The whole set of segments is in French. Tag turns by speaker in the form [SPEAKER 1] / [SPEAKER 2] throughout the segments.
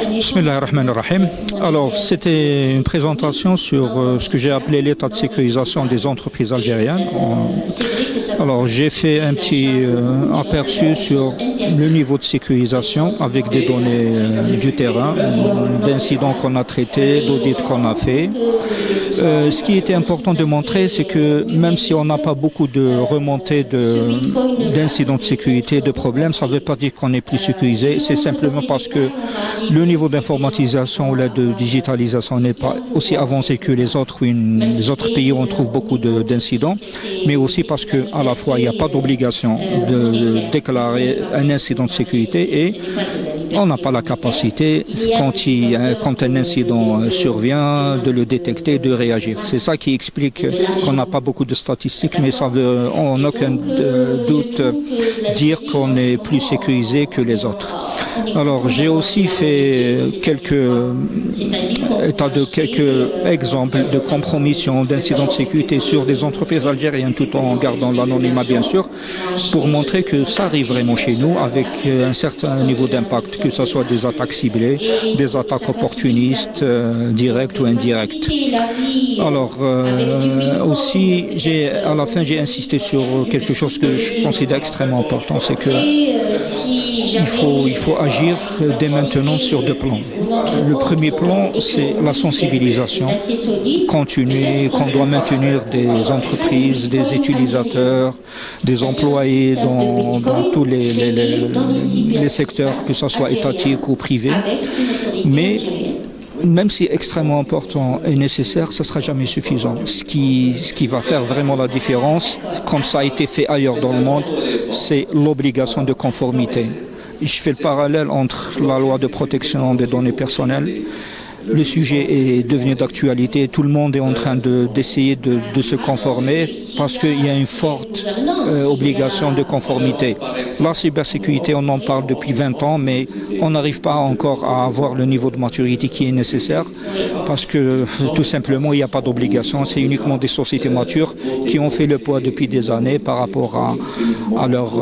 [SPEAKER 1] Bismillah ar-Rahman ar-Rahim. Alors, c'était une présentation sur ce que j'ai appelé l'état de sécurisation des entreprises algériennes. Alors, j'ai fait un petit aperçu sur le niveau de sécurisation avec des données du terrain, d'incidents qu'on a traités, d'audits qu'on a fait. Ce qui était important de montrer, c'est que même si on n'a pas beaucoup de remontées d'incidents de sécurité, de problèmes, ça ne veut pas dire qu'on est plus sécurisé. C'est simplement parce que le niveau d'informatisation ou de digitalisation n'est pas aussi avancé que les autres pays où on trouve beaucoup d'incidents, mais aussi parce qu'à la fois il n'y a pas d'obligation de déclarer un incident de sécurité et on n'a pas la capacité, quand un incident survient, de le détecter, de réagir. C'est ça qui explique qu'on n'a pas beaucoup de statistiques, mais ça veut en aucun doute dire qu'on est plus sécurisé que les autres. Alors, j'ai aussi fait quelques exemples de compromission, d'incidents de sécurité sur des entreprises algériennes, tout en gardant l'anonymat, bien sûr, pour montrer que ça arrive vraiment chez nous avec un certain niveau d'impact, que ce soit des attaques ciblées, des attaques opportunistes, directes ou indirectes. Alors, aussi, à la fin, j'ai insisté sur quelque chose que je considère extrêmement important, c'est que il faut agir dès maintenant sur deux plans. Le premier plan, c'est la sensibilisation continue qu'on doit maintenir des entreprises, des utilisateurs, des employés dans tous les secteurs, que ce soit étatique ou privé. Mais même si extrêmement important et nécessaire, ce ne sera jamais suffisant. Ce qui va faire vraiment la différence, comme ça a été fait ailleurs dans le monde, c'est l'obligation de conformité. Je fais le parallèle entre la loi de protection des données personnelles. Le sujet est devenu d'actualité. Tout le monde est en train d'essayer de se conformer parce qu'il y a une forte obligation de conformité. La cybersécurité, on en parle depuis 20 ans, mais on n'arrive pas encore à avoir le niveau de maturité qui est nécessaire parce que tout simplement, il n'y a pas d'obligation. C'est uniquement des sociétés matures qui ont fait le poids depuis des années par rapport à leur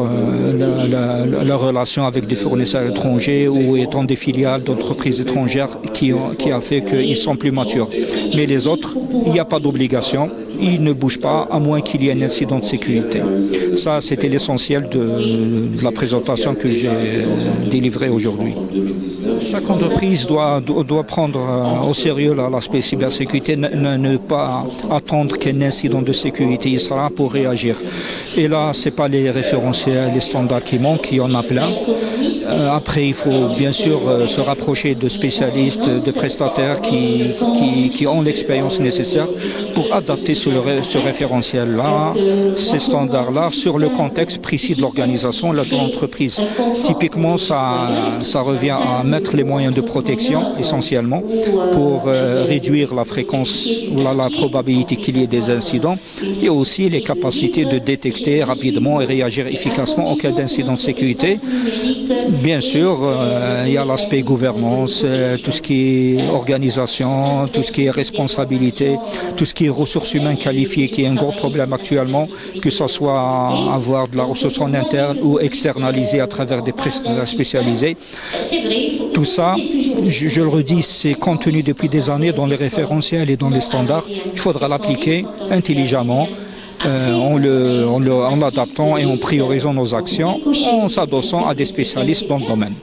[SPEAKER 1] relation avec des fournisseurs étrangers ou étant des filiales d'entreprises étrangères qui a fait qu'ils sont plus matures. Mais les autres, il n'y a pas d'obligation. Ils ne bougent pas à moins qu'il y ait un incident de sécurité. Ça, c'était l'essentiel de la présentation que j'ai délivrée aujourd'hui. Chaque entreprise doit prendre au sérieux l'aspect cybersécurité, ne pas attendre qu'un incident de sécurité il sera pour réagir. Et là, ce n'est pas les référentiels, les standards qui manquent, il y en a plein. Après, il faut bien sûr se rapprocher de spécialistes, de prestataires qui ont l'expérience nécessaire pour adapter ce référentiel-là, ces standards-là, sur le contexte précis de l'organisation, de l'entreprise. Typiquement, ça revient à mettre les moyens de protection, essentiellement, pour réduire la fréquence, la probabilité qu'il y ait des incidents, et aussi les capacités de détecter rapidement et réagir efficacement en cas d'incident de sécurité. Bien sûr, il y a l'aspect gouvernance, tout ce qui est organisation, tout ce qui est responsabilité, tout ce qui est ressources humaines qualifiées, qui est un gros problème actuellement, que ce soit avoir de la ressource en interne ou externalisée à travers des prestataires spécialisés. Tout ça, je le redis, c'est contenu depuis des années dans les référentiels et dans les standards. Il faudra l'appliquer intelligemment. En l'adaptant et en priorisant nos actions, en s'adossant à des spécialistes dans le domaine.